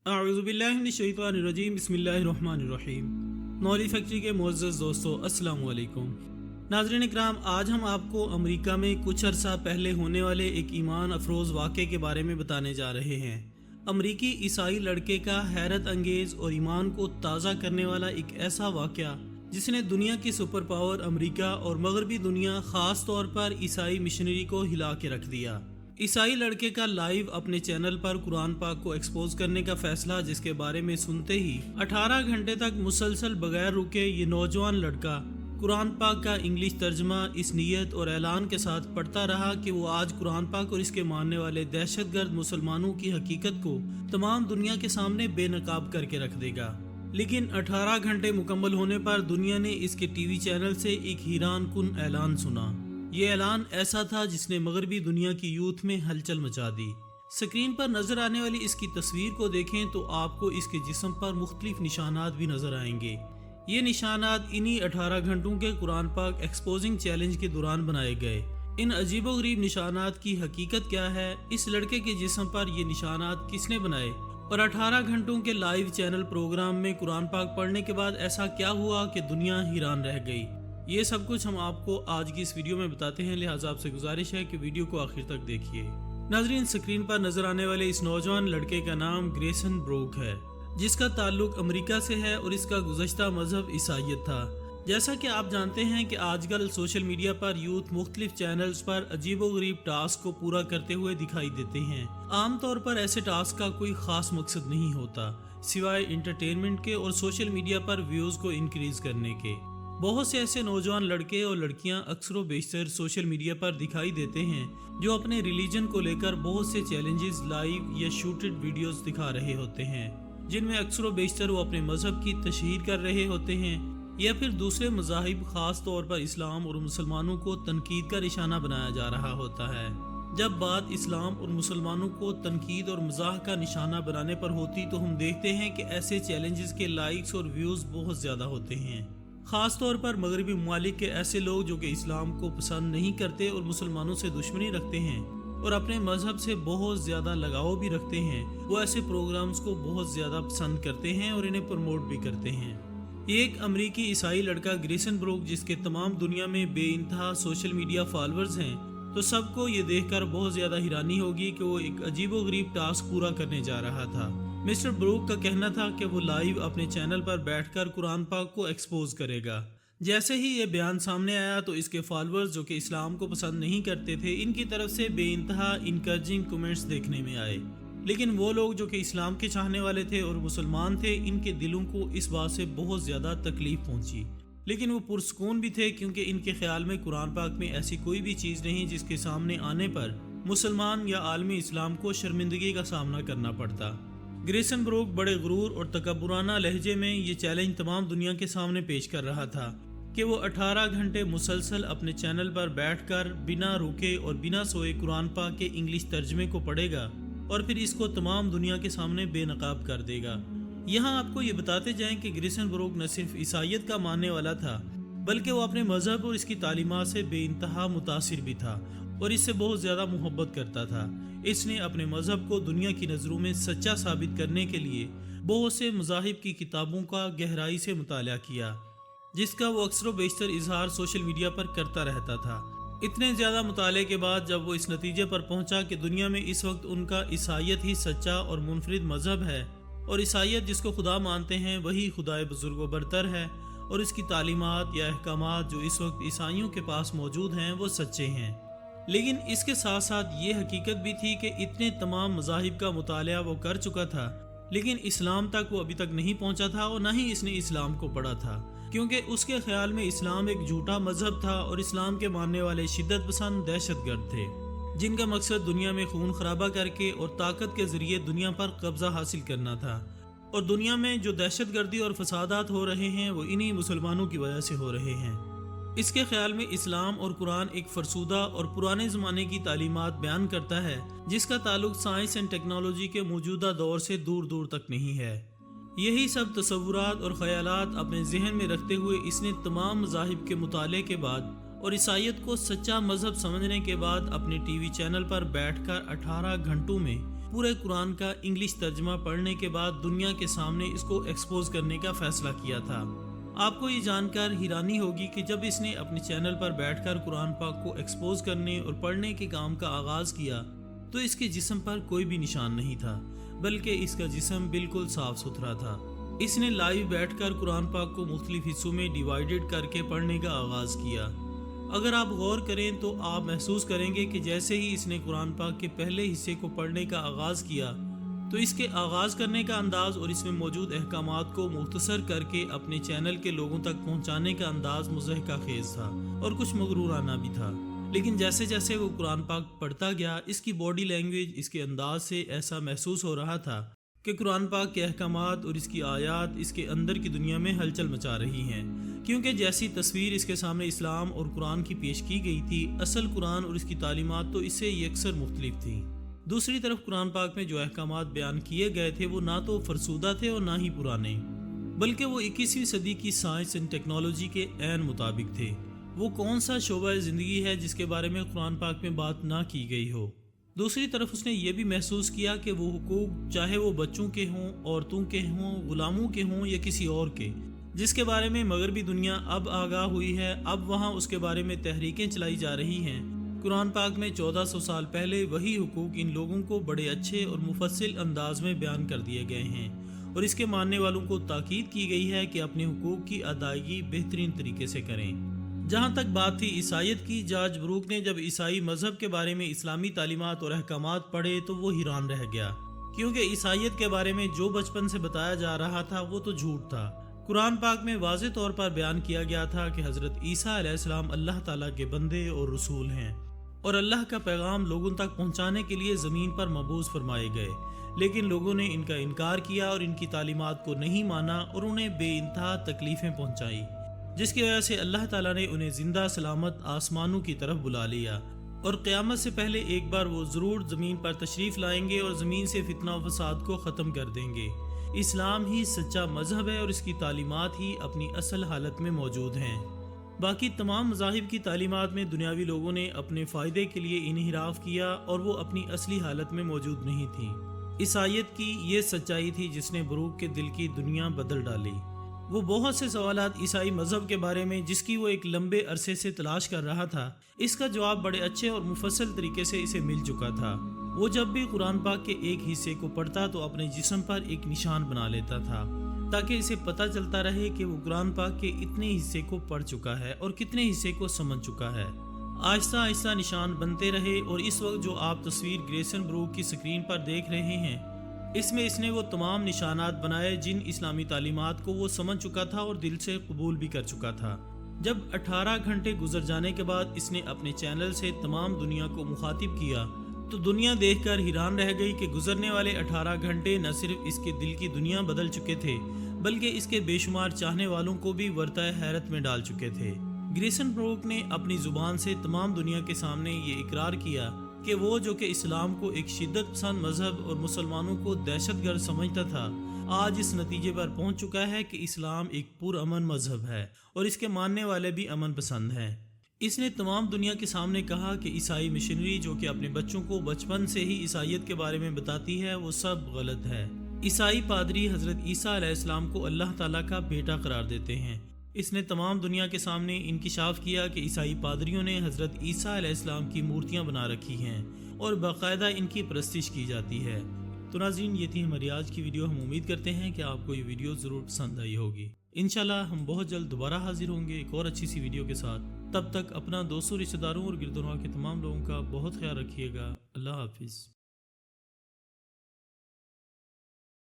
اعوذ باللہ من الشیطان الرجیم بسم اللہ الرحمن الرحیم۔ نوری فیکٹری کے معزز دوستو السلام علیکم۔ ناظرین اکرام، آج ہم آپ کو امریکہ میں کچھ عرصہ پہلے ہونے والے ایک ایمان افروز واقعے کے بارے میں بتانے جا رہے ہیں۔ امریکی عیسائی لڑکے کا حیرت انگیز اور ایمان کو تازہ کرنے والا ایک ایسا واقعہ جس نے دنیا کی سپر پاور امریکہ اور مغربی دنیا خاص طور پر عیسائی مشنری کو ہلا کے رکھ دیا۔ عیسائی لڑکے کا لائیو اپنے چینل پر قرآن پاک کو ایکسپوز کرنے کا فیصلہ، جس کے بارے میں سنتے ہی 18 گھنٹے تک مسلسل بغیر رکے یہ نوجوان لڑکا قرآن پاک کا انگلش ترجمہ اس نیت اور اعلان کے ساتھ پڑھتا رہا کہ وہ آج قرآن پاک اور اس کے ماننے والے دہشت گرد مسلمانوں کی حقیقت کو تمام دنیا کے سامنے بے نقاب کر کے رکھ دے گا۔ لیکن 18 گھنٹے مکمل ہونے پر دنیا نے اس کے ٹی وی چینل سے ایک حیران کن اعلان سنا۔ یہ اعلان ایسا تھا جس نے مغربی دنیا کی یوتھ میں ہلچل مچا دی۔ سکرین پر نظر آنے والی اس کی تصویر کو دیکھیں تو آپ کو اس کے جسم پر مختلف نشانات بھی نظر آئیں گے۔ یہ نشانات انہی 18 گھنٹوں کے قرآن پاک ایکسپوزنگ چیلنج کے دوران بنائے گئے۔ ان عجیب و غریب نشانات کی حقیقت کیا ہے، اس لڑکے کے جسم پر یہ نشانات کس نے بنائے، اور 18 گھنٹوں کے لائیو چینل پروگرام میں قرآن پاک پڑھنے کے بعد ایسا کیا ہوا کہ دنیا حیران رہ گئی، یہ سب کچھ ہم آپ کو آج کی اس ویڈیو میں بتاتے ہیں، لہٰذا آپ سے گزارش ہے کہ ویڈیو کو آخر تک دیکھیے۔ ناظرین، سکرین پر نظر آنے والے اس نوجوان لڑکے کا نام گریسن بروک ہے، جس کا تعلق امریکہ سے ہے اور اس کا گزشتہ مذہب عیسائیت تھا۔ جیسا کہ آپ جانتے ہیں کہ آج کل سوشل میڈیا پر یوتھ مختلف چینلز پر عجیب و غریب ٹاسک کو پورا کرتے ہوئے دکھائی دیتے ہیں۔ عام طور پر ایسے ٹاسک کا کوئی خاص مقصد نہیں ہوتا سوائے انٹرٹینمنٹ کے اور سوشل میڈیا پر ویوز کو انکریز کرنے کے۔ بہت سے ایسے نوجوان لڑکے اور لڑکیاں اکثر و بیشتر سوشل میڈیا پر دکھائی دیتے ہیں جو اپنے ریلیجن کو لے کر بہت سے چیلنجز لائیو یا شوٹڈ ویڈیوز دکھا رہے ہوتے ہیں، جن میں اکثر و بیشتر وہ اپنے مذہب کی تشہیر کر رہے ہوتے ہیں یا پھر دوسرے مذاہب خاص طور پر اسلام اور مسلمانوں کو تنقید کا نشانہ بنایا جا رہا ہوتا ہے۔ جب بات اسلام اور مسلمانوں کو تنقید اور مزاح کا نشانہ بنانے پر ہوتی تو ہم دیکھتے ہیں کہ ایسے چیلنجز کے لائکس اور ویوز بہت زیادہ ہوتے ہیں، خاص طور پر مغربی ممالک کے ایسے لوگ جو کہ اسلام کو پسند نہیں کرتے اور مسلمانوں سے دشمنی رکھتے ہیں اور اپنے مذہب سے بہت زیادہ لگاؤ بھی رکھتے ہیں، وہ ایسے پروگرامز کو بہت زیادہ پسند کرتے ہیں اور انہیں پروموٹ بھی کرتے ہیں۔ یہ ایک امریکی عیسائی لڑکا گریسن بروک، جس کے تمام دنیا میں بے انتہا سوشل میڈیا فالوورز ہیں، تو سب کو یہ دیکھ کر بہت زیادہ حیرانی ہوگی کہ وہ ایک عجیب و غریب ٹاسک پورا کرنے جا رہا تھا۔ مسٹر بروک کا کہنا تھا کہ وہ لائیو اپنے چینل پر بیٹھ کر قرآن پاک کو ایکسپوز کرے گا۔ جیسے ہی یہ بیان سامنے آیا تو اس کے فالوورز جو کہ اسلام کو پسند نہیں کرتے تھے، ان کی طرف سے بے انتہا انکریجنگ کمنٹس دیکھنے میں آئے، لیکن وہ لوگ جو کہ اسلام کے چاہنے والے تھے اور مسلمان تھے، ان کے دلوں کو اس بات سے بہت زیادہ تکلیف پہنچی، لیکن وہ پرسکون بھی تھے کیونکہ ان کے خیال میں قرآن پاک میں ایسی کوئی بھی چیز نہیں جس کے سامنے آنے پر مسلمان یا عالمی اسلام کو شرمندگی کا سامنا کرنا پڑتا۔ گریسن بروک بڑے غرور اور تکبرانہ لہجے میں یہ چیلنج تمام دنیا کے سامنے پیش کر رہا تھا کہ وہ 18 گھنٹے مسلسل اپنے چینل پر بیٹھ کر بنا رکے اور بنا سوئے قرآن پاک کے انگلش ترجمے کو پڑھے گا اور پھر اس کو تمام دنیا کے سامنے بے نقاب کر دے گا۔ یہاں آپ کو یہ بتاتے جائیں کہ گریسن بروک نہ صرف عیسائیت کا ماننے والا تھا بلکہ وہ اپنے مذہب اور اس کی تعلیمات سے بے انتہا متاثر بھی تھا اور اس سے بہت زیادہ محبت کرتا تھا۔ اس نے اپنے مذہب کو دنیا کی نظروں میں سچا ثابت کرنے کے لیے بہت سے مذاہب کی کتابوں کا گہرائی سے مطالعہ کیا، جس کا وہ اکثر و بیشتر اظہار سوشل میڈیا پر کرتا رہتا تھا۔ اتنے زیادہ مطالعے کے بعد جب وہ اس نتیجے پر پہنچا کہ دنیا میں اس وقت ان کا عیسائیت ہی سچا اور منفرد مذہب ہے اور عیسائیت جس کو خدا مانتے ہیں وہی خدائے بزرگ و برتر ہے، اور اس کی تعلیمات یا احکامات جو اس وقت عیسائیوں کے پاس موجود ہیں وہ سچے ہیں، لیکن اس کے ساتھ ساتھ یہ حقیقت بھی تھی کہ اتنے تمام مذاہب کا مطالعہ وہ کر چکا تھا، لیکن اسلام تک وہ ابھی تک نہیں پہنچا تھا اور نہ ہی اس نے اسلام کو پڑھا تھا، کیونکہ اس کے خیال میں اسلام ایک جھوٹا مذہب تھا اور اسلام کے ماننے والے شدت پسند دہشت گرد تھے، جن کا مقصد دنیا میں خون خرابہ کر کے اور طاقت کے ذریعے دنیا پر قبضہ حاصل کرنا تھا، اور دنیا میں جو دہشت گردی اور فسادات ہو رہے ہیں وہ انہی مسلمانوں کی وجہ سے ہو رہے ہیں۔ اس کے خیال میں اسلام اور قرآن ایک فرسودہ اور پرانے زمانے کی تعلیمات بیان کرتا ہے جس کا تعلق سائنس اینڈ ٹیکنالوجی کے موجودہ دور سے دور دور تک نہیں ہے۔ یہی سب تصورات اور خیالات اپنے ذہن میں رکھتے ہوئے اس نے تمام مذاہب کے مطالعے کے بعد اور عیسائیت کو سچا مذہب سمجھنے کے بعد اپنے ٹی وی چینل پر بیٹھ کر 18 گھنٹوں میں پورے قرآن کا انگلش ترجمہ پڑھنے کے بعد دنیا کے سامنے اس کو ایکسپوز کرنے کا فیصلہ کیا تھا۔ آپ کو یہ جان کر حیرانی ہوگی کہ جب اس نے اپنے چینل پر بیٹھ کر قرآن پاک کو ایکسپوز کرنے اور پڑھنے کے کام کا آغاز کیا تو اس کے جسم پر کوئی بھی نشان نہیں تھا، بلکہ اس کا جسم بالکل صاف ستھرا تھا۔ اس نے لائیو بیٹھ کر قرآن پاک کو مختلف حصوں میں ڈیوائیڈڈ کر کے پڑھنے کا آغاز کیا۔ اگر آپ غور کریں تو آپ محسوس کریں گے کہ جیسے ہی اس نے قرآن پاک کے پہلے حصے کو پڑھنے کا آغاز کیا تو اس کے آغاز کرنے کا انداز اور اس میں موجود احکامات کو مختصر کر کے اپنے چینل کے لوگوں تک پہنچانے کا انداز مضحکہ خیز تھا اور کچھ مغرورانہ بھی تھا۔ لیکن جیسے جیسے وہ قرآن پاک پڑھتا گیا اس کی باڈی لینگویج اس کے انداز سے ایسا محسوس ہو رہا تھا کہ قرآن پاک کے احکامات اور اس کی آیات اس کے اندر کی دنیا میں ہلچل مچا رہی ہیں، کیونکہ جیسی تصویر اس کے سامنے اسلام اور قرآن کی پیش کی گئی تھی، اصل قرآن اور اس کی تعلیمات تو اس سے یکسر مختلف تھیں۔ دوسری طرف قرآن پاک میں جو احکامات بیان کیے گئے تھے وہ نہ تو فرسودہ تھے اور نہ ہی پرانے، بلکہ وہ 21ویں صدی کی سائنس اینڈ ٹیکنالوجی کے عین مطابق تھے۔ وہ کون سا شعبہ زندگی ہے جس کے بارے میں قرآن پاک میں بات نہ کی گئی ہو؟ دوسری طرف اس نے یہ بھی محسوس کیا کہ وہ حقوق چاہے وہ بچوں کے ہوں، عورتوں کے ہوں، غلاموں کے ہوں یا کسی اور کے، جس کے بارے میں مغربی دنیا اب آگاہ ہوئی ہے، اب وہاں اس کے بارے میں تحریکیں چلائی جا رہی ہیں۔ قرآن پاک میں 1400 سال پہلے وہی حقوق ان لوگوں کو بڑے اچھے اور مفصل انداز میں بیان کر دیے گئے ہیں، اور اس کے ماننے والوں کو تاکید کی گئی ہے کہ اپنے حقوق کی ادائیگی بہترین طریقے سے کریں۔ جہاں تک بات تھی عیسائیت کی، جارج بروک نے جب عیسائی مذہب کے بارے میں اسلامی تعلیمات اور احکامات پڑھے تو وہ حیران رہ گیا، کیونکہ عیسائیت کے بارے میں جو بچپن سے بتایا جا رہا تھا وہ تو جھوٹ تھا۔ قرآن پاک میں واضح طور پر بیان کیا گیا تھا کہ حضرت عیسیٰ علیہ السلام اللہ تعالیٰ کے بندے اور رسول ہیں، اور اللہ کا پیغام لوگوں تک پہنچانے کے لیے زمین پر مبعوث فرمائے گئے، لیکن لوگوں نے ان کا انکار کیا اور ان کی تعلیمات کو نہیں مانا اور انہیں بے انتہا تکلیفیں پہنچائیں، جس کی وجہ سے اللہ تعالیٰ نے انہیں زندہ سلامت آسمانوں کی طرف بلا لیا، اور قیامت سے پہلے ایک بار وہ ضرور زمین پر تشریف لائیں گے اور زمین سے فتنہ و فساد کو ختم کر دیں گے۔ اسلام ہی سچا مذہب ہے اور اس کی تعلیمات ہی اپنی اصل حالت میں موجود ہیں۔ باقی تمام مذاہب کی تعلیمات میں دنیاوی لوگوں نے اپنے فائدے کے لیے انحراف کیا اور وہ اپنی اصلی حالت میں موجود نہیں تھی۔ عیسائیت کی یہ سچائی تھی جس نے بروک کے دل کی دنیا بدل ڈالی۔ وہ بہت سے سوالات عیسائی مذہب کے بارے میں جس کی وہ ایک لمبے عرصے سے تلاش کر رہا تھا، اس کا جواب بڑے اچھے اور مفصل طریقے سے اسے مل چکا تھا۔ وہ جب بھی قرآن پاک کے ایک حصے کو پڑھتا تو اپنے جسم پر ایک نشان بنا لیتا تھا تاکہ اسے پتہ چلتا رہے کہ وہ قرآن پاک کے اتنے حصے کو پڑھ چکا ہے اور کتنے حصے کو سمجھ چکا ہے۔ آہستہ آہستہ نشان بنتے رہے اور اس وقت جو آپ تصویر گریسن بروک کی سکرین پر دیکھ رہے ہیں، اس میں اس نے وہ تمام نشانات بنائے جن اسلامی تعلیمات کو وہ سمجھ چکا تھا اور دل سے قبول بھی کر چکا تھا۔ جب 18 گھنٹے گزر جانے کے بعد اس نے اپنے چینل سے تمام دنیا کو مخاطب کیا تو دنیا دیکھ کر حیران رہ گئی کہ گزرنے والے 18 گھنٹے نہ صرف اس کے دل کی دنیا بدل چکے تھے بلکہ اس کے بے شمار چاہنے والوں کو بھی ورطہ حیرت میں ڈال چکے تھے۔ گریسن بروک نے اپنی زبان سے تمام دنیا کے سامنے یہ اقرار کیا کہ وہ جو کہ اسلام کو ایک شدت پسند مذہب اور مسلمانوں کو دہشت گرد سمجھتا تھا، آج اس نتیجے پر پہنچ چکا ہے کہ اسلام ایک پرامن مذہب ہے اور اس کے ماننے والے بھی امن پسند ہیں۔ اس نے تمام دنیا کے سامنے کہا کہ عیسائی مشنری جو کہ اپنے بچوں کو بچپن سے ہی عیسائیت کے بارے میں بتاتی ہے وہ سب غلط ہے۔ عیسائی پادری حضرت عیسیٰ علیہ السلام کو اللہ تعالیٰ کا بیٹا قرار دیتے ہیں۔ اس نے تمام دنیا کے سامنے انکشاف کیا کہ عیسائی پادریوں نے حضرت عیسیٰ علیہ السلام کی مورتیاں بنا رکھی ہیں اور باقاعدہ ان کی پرستش کی جاتی ہے۔ تو ناظرین، یہ تھی ہماری آج کی ویڈیو۔ ہم امید کرتے ہیں کہ آپ کو یہ ویڈیو ضرور پسند آئی ہوگی۔ انشاءاللہ ہم بہت جلد دوبارہ حاضر ہوں گے ایک اور اچھی سی ویڈیو کے ساتھ۔ تب تک اپنا دوستوں، رشتہ داروں اور گردنواں کے تمام لوگوں کا بہت خیال رکھیے گا۔ اللہ حافظ۔